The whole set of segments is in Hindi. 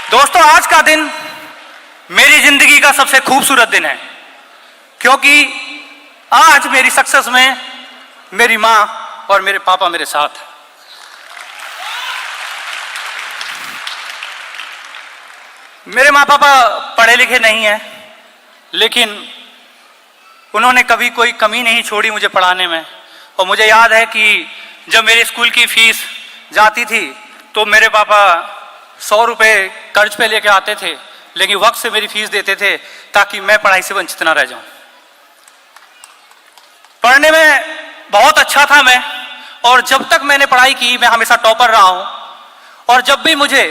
दोस्तों, आज का दिन मेरी जिंदगी का सबसे खूबसूरत दिन है, क्योंकि आज मेरी सक्सेस में मेरी मां और मेरे पापा मेरे साथ हैं। मेरे माँ पापा पढ़े लिखे नहीं हैं, लेकिन उन्होंने कभी कोई कमी नहीं छोड़ी मुझे पढ़ाने में। और मुझे याद है कि जब मेरे स्कूल की फीस जाती थी तो मेरे पापा 100 रुपये कर्ज पे लेके आते थे, लेकिन वक्त से मेरी फीस देते थे ताकि मैं पढ़ाई से वंचित ना रह जाऊं। पढ़ने में बहुत अच्छा था मैं, और जब तक मैंने पढ़ाई की मैं हमेशा टॉपर रहा हूं। और जब भी मुझे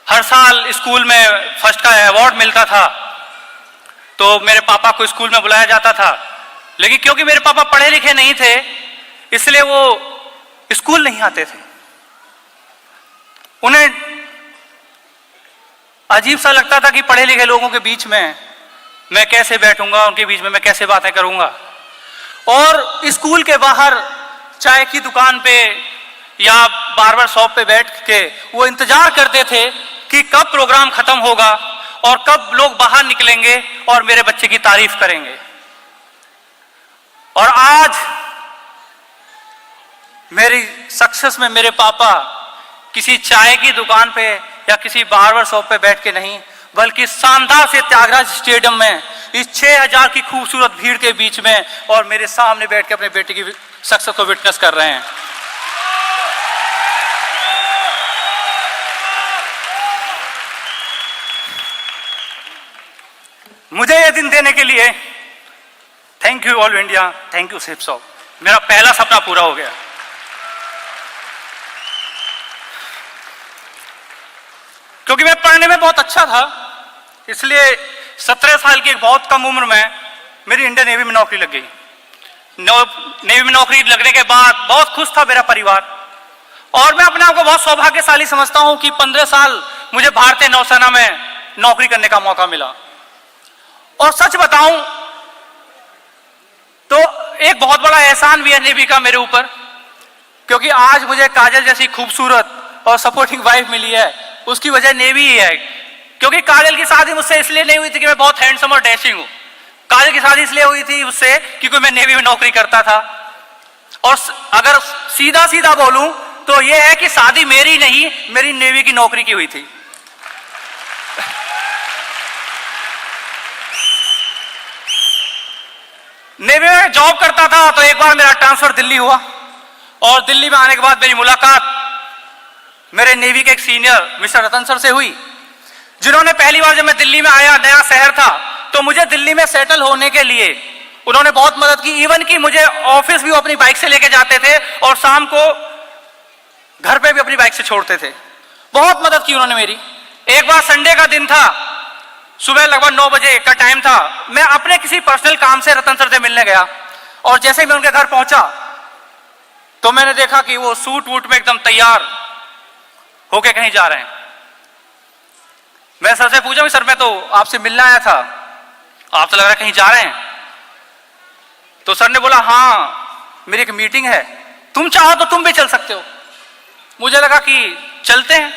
हर साल स्कूल में फर्स्ट का अवार्ड मिलता था तो मेरे पापा को स्कूल में बुलाया जाता था, लेकिन क्योंकि मेरे पापा पढ़े लिखे नहीं थे इसलिए वो स्कूल नहीं आते थे। उन्हें अजीब सा लगता था कि पढ़े लिखे लोगों के बीच में मैं कैसे बैठूंगा, उनके बीच में मैं कैसे बातें करूंगा। और स्कूल के बाहर चाय की दुकान पे या बार्बर शॉप पे बैठ के वो इंतजार करते थे कि कब प्रोग्राम खत्म होगा और कब लोग बाहर निकलेंगे और मेरे बच्चे की तारीफ करेंगे। और आज मेरी सक्सेस में मेरे पापा किसी चाय की दुकान पे या किसी बार्बर शॉप पे बैठ के नहीं, बल्कि शानदार से त्यागराज स्टेडियम में इस 6000 की खूबसूरत भीड़ के बीच में और मेरे सामने बैठ के अपने बेटे की सक्सेस को विटनेस कर रहे हैं। मुझे यह दिन देने के लिए thank you all India, thank you सेफ सॉफ। मेरा पहला सपना पूरा हो गया। क्योंकि मैं पढ़ने में बहुत अच्छा था, इसलिए 17 साल की एक बहुत कम उम्र में मेरी इंडियन नेवी में नौकरी लग गई। नेवी में नौकरी लगने के बाद बहुत खुश था मेरा परिवार, और मैं अपने आप को बहुत सौभाग्यशाली समझता हूं कि 15 साल मुझे भारतीय नौसेना में नौकरी करने का मौका मिला। और सच बताऊं तो एक बहुत बड़ा एहसान भी है नेवी का मेरे ऊपर, क्योंकि आज मुझे काजल जैसी खूबसूरत और सपोर्टिंग वाइफ मिली है, उसकी वजह नेवी ही है। क्योंकि काजल की शादी मुझसे इसलिए नहीं हुई थी कि मैं बहुत हैंडसम और डैशिंग हूं, काजल की शादी इसलिए हुई थी उससे क्योंकि मैं नेवी में नौकरी करता था। और अगर सीधा सीधा बोलूं तो यह है कि शादी मेरी नहीं, मेरी नेवी की नौकरी की हुई थी। नेवी में जॉब करता था तो एक बार मेरा ट्रांसफर दिल्ली हुआ, और दिल्ली में आने के बाद मेरी मुलाकात मेरे नेवी के एक सीनियर मिस्टर रतन सर से हुई, जिन्होंने पहली बार जब मैं दिल्ली में आया, नया शहर था, तो मुझे दिल्ली में सेटल होने के लिए उन्होंने बहुत मदद की। इवन कि मुझे ऑफिस भी वो अपनी बाइक से लेके जाते थे और शाम को घर पे भी अपनी बाइक से छोड़ते थे। बहुत मदद की उन्होंने मेरी। एक बार संडे का दिन था, सुबह लगभग 9 बजे का टाइम था, मैं अपने किसी पर्सनल काम से रतन सर से मिलने गया, और जैसे ही मैं उनके घर पहुंचा तो मैंने देखा कि वो सूट वूट में एकदम तैयार होके कहीं जा रहे हैं। मैं सर से पूछा कि सर मैं तो आपसे मिलने आया था, आप तो लग रहा है कहीं जा रहे हैं। तो सर ने बोला हाँ मेरी एक मीटिंग है, तुम चाहो तो तुम भी चल सकते हो। मुझे लगा कि चलते हैं।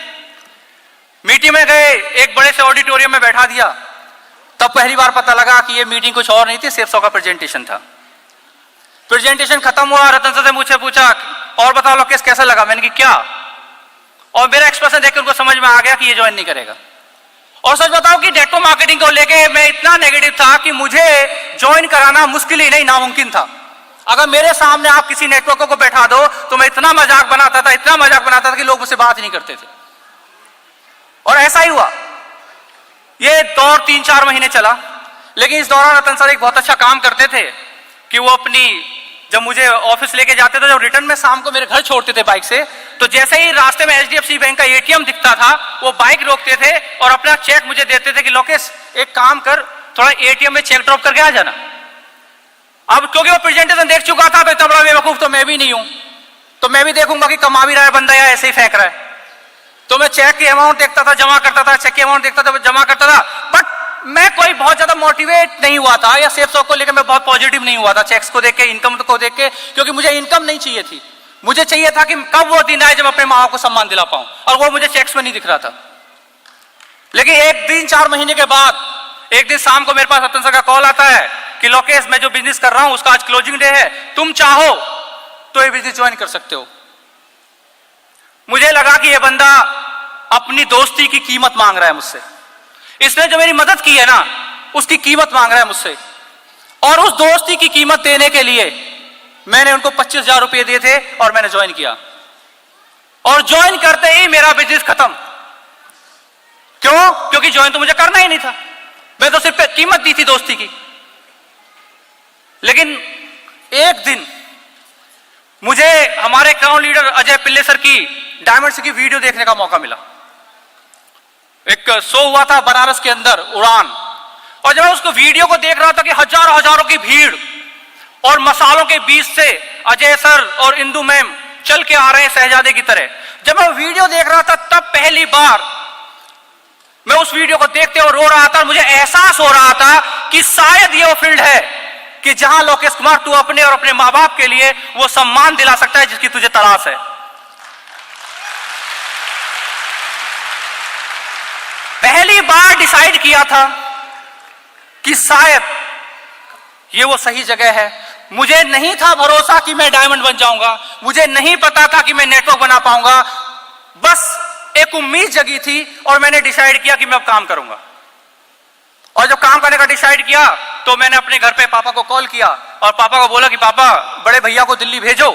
मीटिंग में गए, एक बड़े से ऑडिटोरियम में बैठा दिया, तब पहली बार पता लगा कि ये मीटिंग कुछ और नहीं थी, सेफ सॉफ का प्रेजेंटेशन था। प्रेजेंटेशन खत्म हुआ, रतन सर से मुझे पूछा और बताओ लोकेश कैसा लगा। मैंने कहा क्या, और मेरा एक्सप्रेशन देख के उनको समझ में आ गया कि ये ज्वाइन नहीं करेगा। और सच बताओ कि नेटवर्क मार्केटिंग को लेके मैं इतना नेगेटिव था कि मुझे ज्वाइन कराना मुश्किल ही नहीं, नामुमकिन था। अगर मेरे सामने आप किसी नेटवर्क को बैठा दो तो मैं इतना मजाक बनाता था, इतना मजाक बनाता था कि लोग मुझसे बात ही नहीं करते थे। और ऐसा ही हुआ। ये दौर 3-4 महीने चला, लेकिन इस दौरान रतन सर एक बहुत अच्छा काम करते थे कि वो अपनी, जब मुझे ऑफिस लेके जाते थे, जब रिटर्न में शाम को मेरे घर छोड़ते थे बाइक से, तो जैसे ही रास्ते में HDFC बैंक का ATM दिखता था वो बाइक रोकते थे और अपना चेक मुझे देते थे कि लोकेश एक काम कर, थोड़ा ATM में चेक ड्रॉप करके आ जाना। अब क्योंकि वो प्रेजेंटेशन देख चुका था तो इतना बड़ा बेवकूफ तो मैं भी नहीं हूं, तो मैं भी देखूंगा कि कमा भी रहा है बंदा या ऐसे ही फेंक रहा है। तो मैं चेक की अमाउंट देखता था, जमा करता था, चेक की अमाउंट देखता था, जमा करता था। बट मैं कोई बहुत ज्यादा मोटिवेट नहीं हुआ था, या सेफ सॉफ को लेकर मैं बहुत पॉजिटिव नहीं हुआ था चेक्स को देख के, इनकम को देख के, क्योंकि मुझे इनकम नहीं चाहिए थी। मुझे चाहिए था कि कब वो दिन आए जब अपने माँ को सम्मान दिला पाऊं, और वो मुझे चेक्स में नहीं दिख रहा था। लेकिन एक दिन 4 महीने के बाद एक दिन शाम को मेरे पास रतन सर का कॉल आता है कि लोकेश, मैं जो बिजनेस कर रहा हूं उसका आज क्लोजिंग डे है, तुम चाहो तो ये बिजनेस ज्वाइन कर सकते हो। मुझे लगा कि ये बंदा अपनी दोस्ती की कीमत मांग रहा है मुझसे, इसने जो मेरी मदद की है ना उसकी कीमत मांग रहा है मुझसे। और उस दोस्ती की कीमत देने के लिए मैंने उनको 25,000 रुपए दिए थे और मैंने ज्वाइन किया। और ज्वाइन करते ही मेरा बिजनेस खत्म। क्यों? क्योंकि ज्वाइन तो मुझे करना ही नहीं था, मैं तो सिर्फ कीमत दी थी दोस्ती की। लेकिन एक दिन मुझे हमारे क्राउन लीडर अजय पिल्ले सर की डायमंड से की वीडियो देखने का मौका मिला। एक शो हुआ था बनारस के अंदर, उड़ान, और जब मैं उसको वीडियो को देख रहा था कि हजारों हजारों की भीड़ और मसालों के बीच से अजय सर और इंदु मैम चल के आ रहे हैं शहजादे की तरह, जब मैं वीडियो देख रहा था तब पहली बार मैं उस वीडियो को देखते और रो रहा था। और मुझे एहसास हो रहा था कि शायद ये वो फील्ड है कि जहां लोकेश कुमार तू अपने और अपने मां बाप के लिए वो सम्मान दिला सकता है जिसकी तुझे तलाश है। पहली बार डिसाइड किया था कि शायद ये वो सही जगह है। मुझे नहीं था भरोसा कि मैं डायमंड बन जाऊंगा, मुझे नहीं पता था कि मैं नेटवर्क बना पाऊंगा, बस एक उम्मीद जगी थी और मैंने डिसाइड किया कि मैं अब काम करूंगा। और जब काम करने का डिसाइड किया तो मैंने अपने घर पे पापा को कॉल किया और पापा को बोला कि पापा बड़े भैया को दिल्ली भेजो,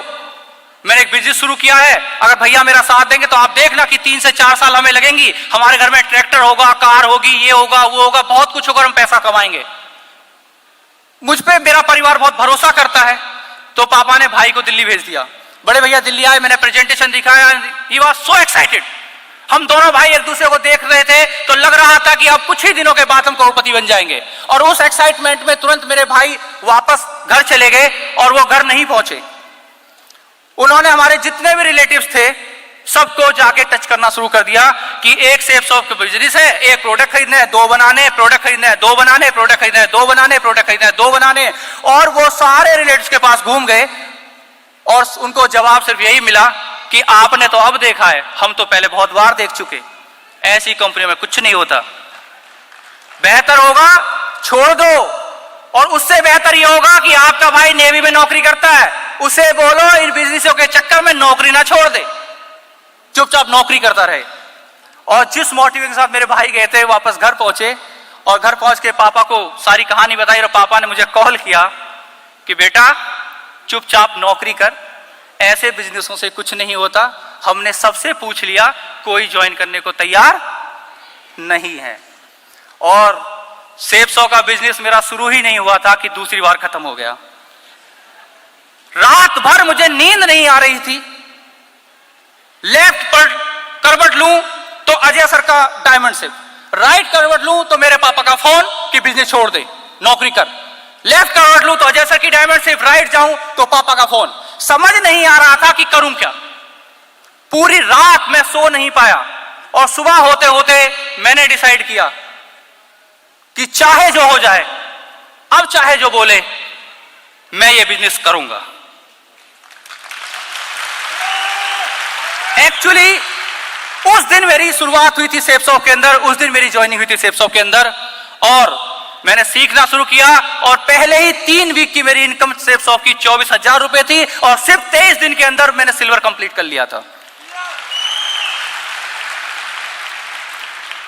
मैंने एक बिजनेस शुरू किया है, अगर भैया मेरा साथ देंगे तो आप देखना कि 3 से 4 साल हमें लगेंगी, हमारे घर में ट्रैक्टर होगा, कार होगी, ये होगा वो होगा, बहुत कुछ होगा, हम पैसा कमाएंगे। मुझ पे मेरा परिवार बहुत भरोसा करता है। तो पापा ने भाई को दिल्ली भेज दिया। बड़े भैया दिल्ली आए, मैंने प्रेजेंटेशन दिखाया, ही वाज सो एक्साइटेड। हम दोनों भाई एक दूसरे को देख रहे थे तो लग रहा था कि अब कुछ ही दिनों के बाद हम करोड़पति बन जाएंगे। और उस एक्साइटमेंट में तुरंत मेरे भाई वापस घर चले गए और वो घर नहीं पहुंचे। उन्होंने हमारे जितने भी रिलेटिव्स थे सबको जाके टच करना शुरू कर दिया कि एक सेफ शॉप का बिजनेस है, एक प्रोडक्ट खरीदना है, 2 बनाने, प्रोडक्ट खरीदना है, 2 बनाने, प्रोडक्ट खरीदना है, 2 बनाने, प्रोडक्ट खरीदना है, 2 बनाने। और वो सारे रिलेटिव्स के पास घूम गए और उनको जवाब सिर्फ यही मिला कि आपने तो अब देखा है, हम तो पहले बहुत बार देख चुके, ऐसी कंपनी में कुछ नहीं होता, बेहतर होगा छोड़ दो। और उससे बेहतर यह होगा कि आपका भाई नेवी में नौकरी करता है, उसे बोलो इन बिजनेसों के चक्कर में नौकरी ना छोड़ दे, चुपचाप नौकरी करता रहे। और जिस मोटिव के साथ मेरे भाई गए थे वापस घर पहुंचे और घर पहुंच के पापा को सारी कहानी बताई और पापा ने मुझे कॉल किया कि बेटा चुपचाप नौकरी कर, ऐसे बिजनेसों से कुछ नहीं होता, हमने सबसे पूछ लिया, कोई ज्वाइन करने को तैयार नहीं है। और सेब सौ का बिजनेस मेरा शुरू ही नहीं हुआ था कि दूसरी बार खत्म हो गया। रात भर मुझे नींद नहीं आ रही थी, लेफ्ट पर करवट लूं तो अजय सर का डायमंड शिप, राइट करवट लूं तो मेरे पापा का फोन कि बिजनेस छोड़ दे, नौकरी कर, लेफ्ट करवट लूं तो अजय सर की डायमंड शिप, राइट जाऊं तो पापा का फोन। समझ नहीं आ रहा था कि करूं क्या। पूरी रात मैं सो नहीं पाया और सुबह होते होते मैंने डिसाइड किया कि चाहे जो हो जाए, अब चाहे जो बोले, मैं ये बिजनेस करूंगा। एक्चुअली उस दिन मेरी शुरुआत हुई थी सेफ शॉप के अंदर, उस दिन मेरी ज्वाइनिंग हुई थी सेफ शॉप के अंदर और मैंने सीखना शुरू किया। और पहले ही 3 वीक की मेरी इनकम सेफ शॉप की 24,000 रुपए थी और सिर्फ 23 दिन के अंदर मैंने सिल्वर कंप्लीट कर लिया था।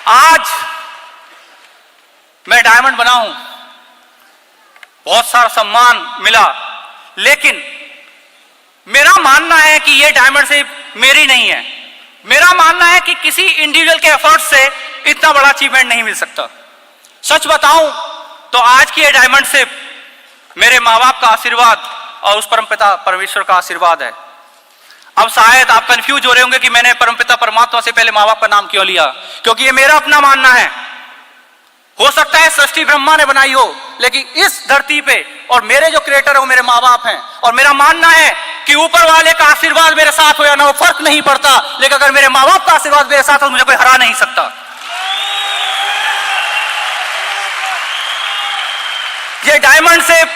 आज मैं डायमंड बना हूं, बहुत सारा सम्मान मिला, लेकिन मेरा मानना है कि यह डायमंड सिर्फ मेरी नहीं है। मेरा मानना है कि किसी इंडिविजुअल के एफर्ट से इतना बड़ा अचीवमेंट नहीं मिल सकता। सच बताऊं तो आज की ये डायमंड शिप मेरे माँ बाप का आशीर्वाद और उस परमपिता परमेश्वर का आशीर्वाद है। अब शायद आप कंफ्यूज हो रहे होंगे कि मैंने परमपिता परमात्मा से पहले माँ बाप का नाम क्यों लिया, क्योंकि ये मेरा अपना मानना है। हो सकता है सृष्टि ब्रह्मा ने बनाई हो, लेकिन इस धरती पे और मेरे जो क्रिएटर है वो मेरे माँ बाप हैं। और मेरा मानना है कि ऊपर वाले का आशीर्वाद मेरे साथ हो या ना, वो फर्क नहीं पड़ता, लेकिन अगर मेरे माँ बाप का आशीर्वाद मेरे साथ हो मुझे कोई हरा नहीं सकता। ये डायमंड शिप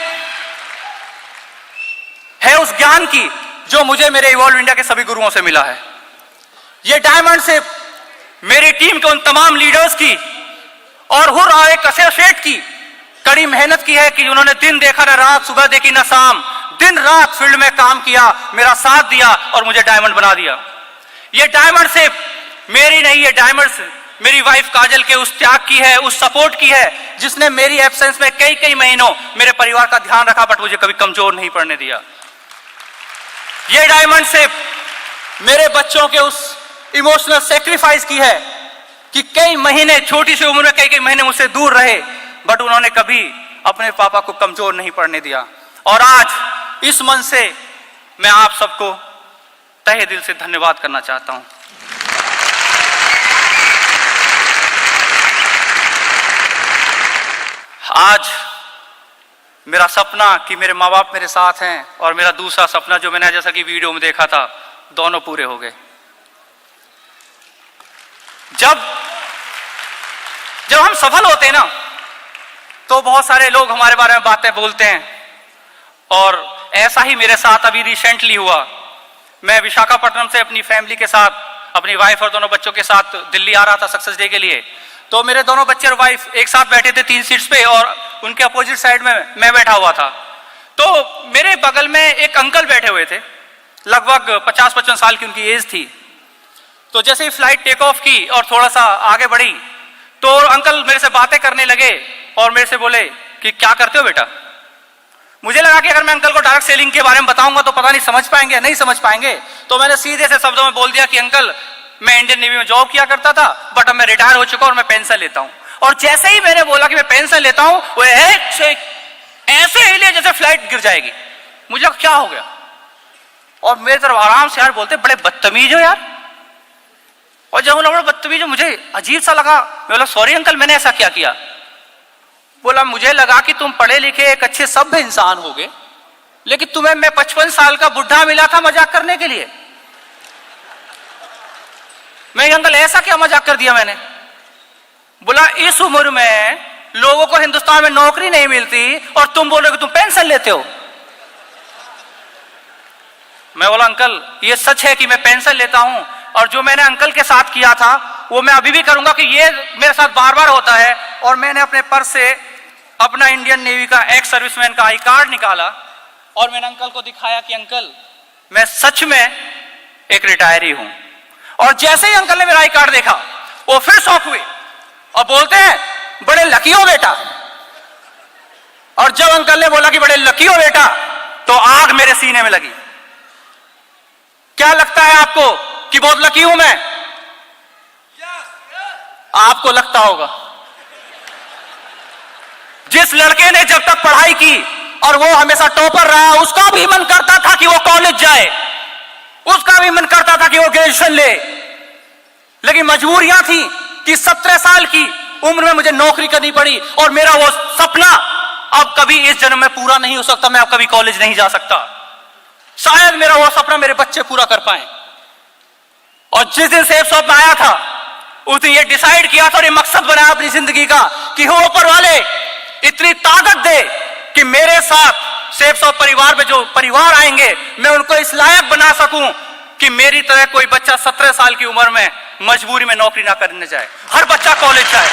है उस ज्ञान की जो मुझे मेरे इवॉल्व इंडिया के सभी गुरुओं से मिला है। ये डायमंड शिप मेरी टीम के उन तमाम लीडर्स की और हुर्रा एक एसोसिएट की कड़ी मेहनत की है कि उन्होंने दिन देखा ना रात, सुबह देखी ना शाम, दिन रात फील्ड में काम किया, मेरा साथ दिया और मुझे डायमंड बना दिया। ये डायमंड सिर्फ मेरी नहीं, ये डायमंड मेरी वाइफ काजल के उस त्याग की है, उस सपोर्ट की है, जिसने मेरी एब्सेंस में कई कई महीनों मेरे परिवार का ध्यान रखा, बट मुझे कभी कमजोर नहीं पड़ने दिया। ये डायमंड सिर्फ मेरे बच्चों के उस इमोशनल सेक्रीफाइस की है कि कई महीने, छोटी सी उम्र में कई कई महीने मुझसे दूर रहे, बट उन्होंने कभी अपने पापा को कमजोर नहीं पड़ने दिया। और आज इस मन से मैं आप सबको तहे दिल से धन्यवाद करना चाहता हूं। आज मेरा सपना कि मेरे माँ बाप मेरे साथ हैं और मेरा दूसरा सपना जो मैंने जैसा कि वीडियो में देखा था, दोनों पूरे हो गए। जब हम सफल होते हैं ना, तो बहुत सारे लोग हमारे बारे में बातें बोलते हैं, और ऐसा ही मेरे साथ अभी रिसेंटली हुआ। मैं विशाखापट्टनम से अपनी फैमिली के साथ, अपनी वाइफ और दोनों बच्चों के साथ दिल्ली आ रहा था सक्सेस डे के लिए। तो मेरे दोनों बच्चे और वाइफ एक साथ बैठे थे 3 सीट्स पे, और उनके अपोजिट साइड में मैं बैठा हुआ था। तो मेरे बगल में एक अंकल बैठे हुए थे, लगभग 50-55 साल की उनकी एज थी। तो जैसे ही फ्लाइट टेक ऑफ की और थोड़ा सा आगे बढ़ी, तो अंकल मेरे से बातें करने लगे और मेरे से बोले कि क्या करते हो बेटा। मुझे लगा कि अगर मैं अंकल को डायरेक्ट सेलिंग के बारे में बताऊंगा तो पता नहीं समझ पाएंगे, नहीं समझ पाएंगे। तो मैंने सीधे से शब्दों में बोल दिया कि अंकल, मैं इंडियन नेवी में जॉब किया करता था, बट अब मैं रिटायर हो चुका हूं और मैं पेंशन लेता हूं। और जैसे ही मैंने बोला कि मैं पेंशन लेता हूं, वो ऐसे हिले जैसे फ्लाइट गिर जाएगी। मुझे लगा क्या हो गया, और मेरे तरफ आराम से यार बोलते, बड़े बदतमीज हो यार। और जब बोला बड़ा बदतमीज हो, मुझे अजीब सा लगा। मैं बोला सॉरी अंकल, मैंने ऐसा क्या किया। बोला मुझे लगा कि तुम पढ़े लिखे एक अच्छे सभ्य इंसान होगे, लेकिन तुम्हें मैं 55 साल का बुढ़ा मिला था मजाक करने के लिए। मैं अंकल ऐसा क्या मजाक कर दिया मैंने। बोला इस उम्र में लोगों को हिंदुस्तान में नौकरी नहीं मिलती और तुम बोल रहे हो कि तुम पेंशन लेते हो। मैं बोला अंकल ये सच है कि मैं पेंशन लेता हूं, और जो मैंने अंकल के साथ किया था वो मैं अभी भी करूंगा, कि ये मेरे साथ बार बार होता है। और मैंने अपने पर्स से अपना इंडियन नेवी का एक्स सर्विसमैन का आई कार्ड निकाला और मैंने अंकल को दिखाया कि अंकल मैं सच में एक रिटायरी हूं। और जैसे ही अंकल ने मेरा आई कार्ड देखा, वो फिर शॉक हुए और बोलते हैं बड़े लकी हो बेटा। और जब अंकल ने बोला कि बड़े लकी हो बेटा, तो आग मेरे सीने में लगी। क्या लगता है आपको कि बहुत लकी हूं मैं? आपको लगता होगा। जिस लड़के ने जब तक पढ़ाई की और वो हमेशा टॉपर रहा, उसका भी मन करता था कि वो कॉलेज जाए, उसका भी मन करता था कि वो ग्रेजुएशन ले, लेकिन मजबूरियां थी कि 17 साल की उम्र में मुझे नौकरी करनी पड़ी। और मेरा वो सपना अब कभी इस जन्म में पूरा नहीं हो सकता। मैं अब कभी कॉलेज नहीं जा सकता। शायद मेरा वो सपना मेरे बच्चे पूरा कर पाए। और जिस दिन सेफ शॉप में आया था, उस दिन ये डिसाइड किया था और ये मकसद बनाया अपनी जिंदगी का कि हो ऊपर वाले इतनी ताकत दे कि मेरे साथ सेफ शॉप परिवार में जो परिवार आएंगे, मैं उनको इस लायक बना सकूं कि मेरी तरह कोई बच्चा 17 साल की उम्र में मजबूरी में नौकरी ना करने जाए, हर बच्चा कॉलेज जाए।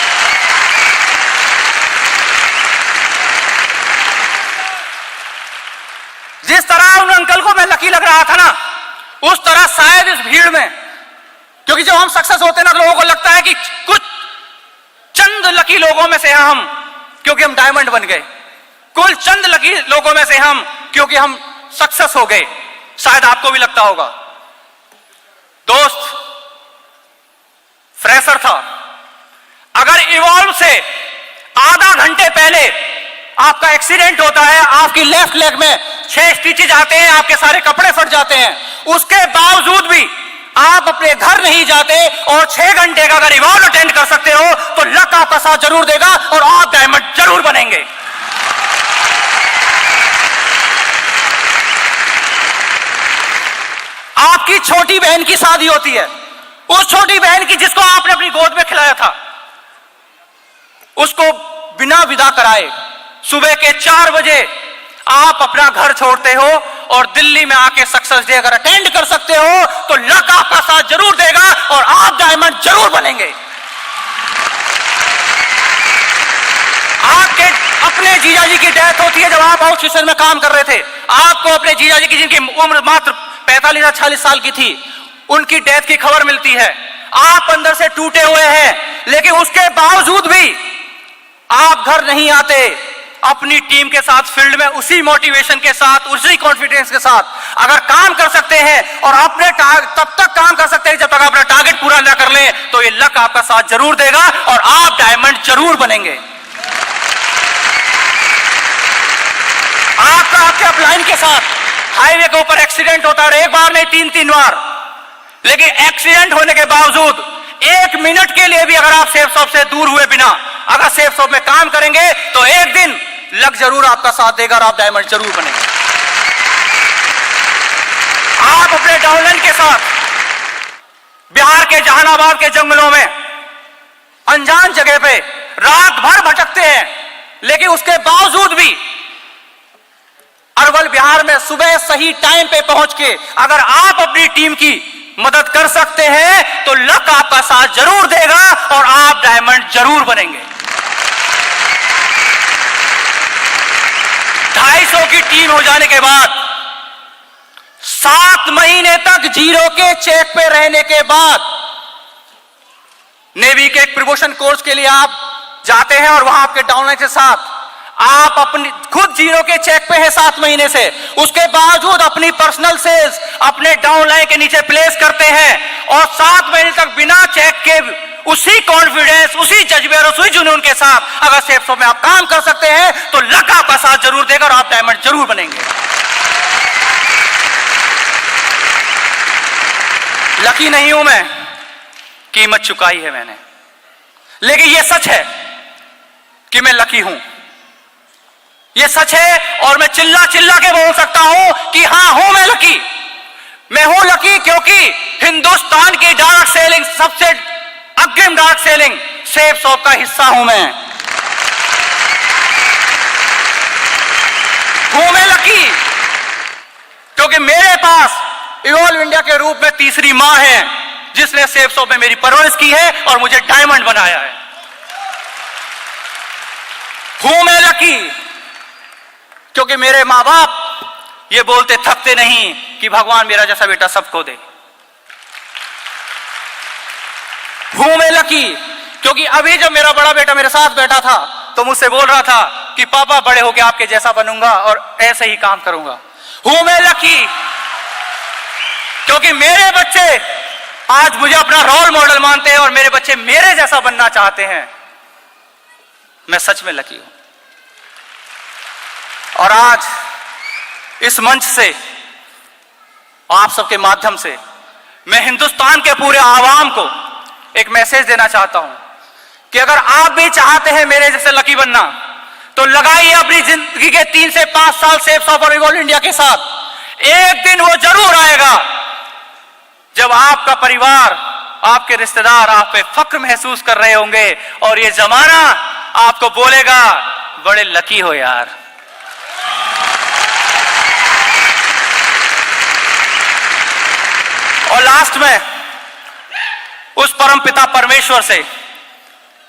जिस तरह उन अंकल को मैं लकी लग रहा था ना, उस तरह शायद इस भीड़ में, क्योंकि जब हम सक्सेस होते हैं ना, तो लोगों को लगता है कि कुछ चंद लकी लोगों में से हम, क्योंकि हम डायमंड बन गए, कुल चंद लकी लोगों में से हम, क्योंकि हम सक्सेस हो गए। शायद आपको भी लगता होगा। दोस्त, फ्रेशर था, अगर इवॉल्व से आधा घंटे पहले आपका एक्सीडेंट होता है, आपकी लेफ्ट लेग में 6 स्टिचेज आते हैं, आपके सारे कपड़े फट जाते हैं, उसके बावजूद भी आप अपने घर नहीं जाते और 6 घंटे का अगर इवॉल्व अटेंड कर सकते हो, तो लक आपका साथ जरूर देगा और आप डायमंड जरूर बनेंगे। आपकी छोटी बहन की शादी होती है, उस छोटी बहन की जिसको आपने अपनी गोद में खिलाया था, उसको बिना विदा कराए सुबह के 4 बजे आप अपना घर छोड़ते हो और दिल्ली में आके सक्सेस डे अगर अटेंड कर सकते हो तो लक आपका साथ जरूर देगा और आप डायमंड जरूर बनेंगे। आपके अपने जीजाजी की डेथ होती है जब आप हाउस स्टेशन में काम कर रहे थे, आपको अपने जीजाजी की जिनकी उम्र मात्र 45 या 40 साल की थी, उनकी डेथ की खबर मिलती है। आप अंदर से टूटे हुए हैं, लेकिन उसके बावजूद भी आप घर नहीं आते, अपनी टीम के साथ फील्ड में उसी मोटिवेशन के साथ, उसी कॉन्फिडेंस के साथ अगर काम कर सकते हैं और अपने तब तक काम कर सकते हैं जब तक अपना टारगेट पूरा ना कर ले, तो ये लक आपका साथ जरूर देगा और आप डायमंड जरूर बनेंगे। आपके अपलाइन के साथ हाईवे के ऊपर एक्सीडेंट होता रहे, एक बार नहीं 3-3 बार, लेकिन एक्सीडेंट होने के बावजूद 1 मिनट के लिए भी अगर आप सेफ शॉप से दूर हुए बिना अगर सेफ शॉप में काम करेंगे तो एक दिन लक जरूर आपका साथ देगा और आप डायमंड जरूर बनेंगे। आप अपने डाउनलाइन के साथ बिहार के जहानाबाद के जंगलों में अनजान जगह पे रात भर भटकते हैं, लेकिन उसके बावजूद भी अरवल बिहार में सुबह सही टाइम पे पहुंच के अगर आप अपनी टीम की मदद कर सकते हैं तो लक आपका साथ जरूर देगा और आप डायमंड जरूर बनेंगे। 250 की टीम हो जाने के बाद 7 महीने तक जीरो के चेक पे रहने के बाद नेवी के एक प्रमोशन कोर्स के लिए आप जाते हैं और वहां आपके डाउनलाइन के साथ आप अपनी खुद जीरो के चेक पे है 7 महीने से, उसके बावजूद अपनी पर्सनल सेल्स अपने डाउनलाइन के नीचे प्लेस करते हैं और 7 महीने तक बिना चेक के उसी कॉन्फिडेंस, उसी जज्बे और उसी जुनून के साथ अगर सेफ शॉप में आप काम कर सकते हैं तो लक आपका साथ जरूर देगा और आप डायमंड जरूर बनेंगे। लकी नहीं हूं मैं, कीमत चुकाई है मैंने, लेकिन यह सच है कि मैं लकी हूं। यह सच है और मैं चिल्ला चिल्ला के बोल सकता हूं कि हां हूं मैं लकी। मैं हूं लकी क्योंकि हिंदुस्तान की डार्क सेलिंग, सबसे अग्रिम डार्क सेलिंग सेफ शॉप का हिस्सा हूं मैं। हूं मैं लकी क्योंकि मेरे पास इवॉल्व इंडिया के रूप में तीसरी मां है जिसने सेफ शॉप में मेरी परवरिश की है और मुझे डायमंड बनाया है। हूं मैं लकी क्योंकि मेरे मां बाप ये बोलते थकते नहीं कि भगवान मेरा जैसा बेटा सबको दे। हूं मैं लकी क्योंकि अभी जब मेरा बड़ा बेटा मेरे साथ बैठा था तो मुझसे बोल रहा था कि पापा बड़े होके आपके जैसा बनूंगा और ऐसे ही काम करूंगा। हूं मैं लकी क्योंकि मेरे बच्चे आज मुझे अपना रोल मॉडल मानते हैं और मेरे बच्चे मेरे जैसा बनना चाहते हैं। मैं सच में लकी हूं। और आज इस मंच से, आप सबके माध्यम से मैं हिंदुस्तान के पूरे आवाम को एक मैसेज देना चाहता हूं कि अगर आप भी चाहते हैं मेरे जैसे लकी बनना तो लगाइए अपनी जिंदगी के 3 से 5 साल सेफ शॉप और इवॉल्व इंडिया के साथ। एक दिन वो जरूर आएगा जब आपका परिवार, आपके रिश्तेदार आप पे फक्र महसूस कर रहे होंगे और ये जमाना आपको बोलेगा बड़े लकी हो यार। और लास्ट में उस परम पिता परमेश्वर से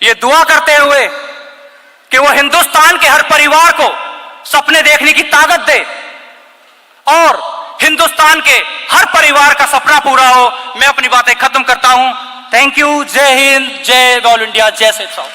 ये दुआ करते हुए कि वो हिंदुस्तान के हर परिवार को सपने देखने की ताकत दे और हिंदुस्तान के हर परिवार का सपना पूरा हो। मैं अपनी बातें खत्म करता हूं। Thank you. जय हिंद, जय ऑल इंडिया, जय सेफ शॉप।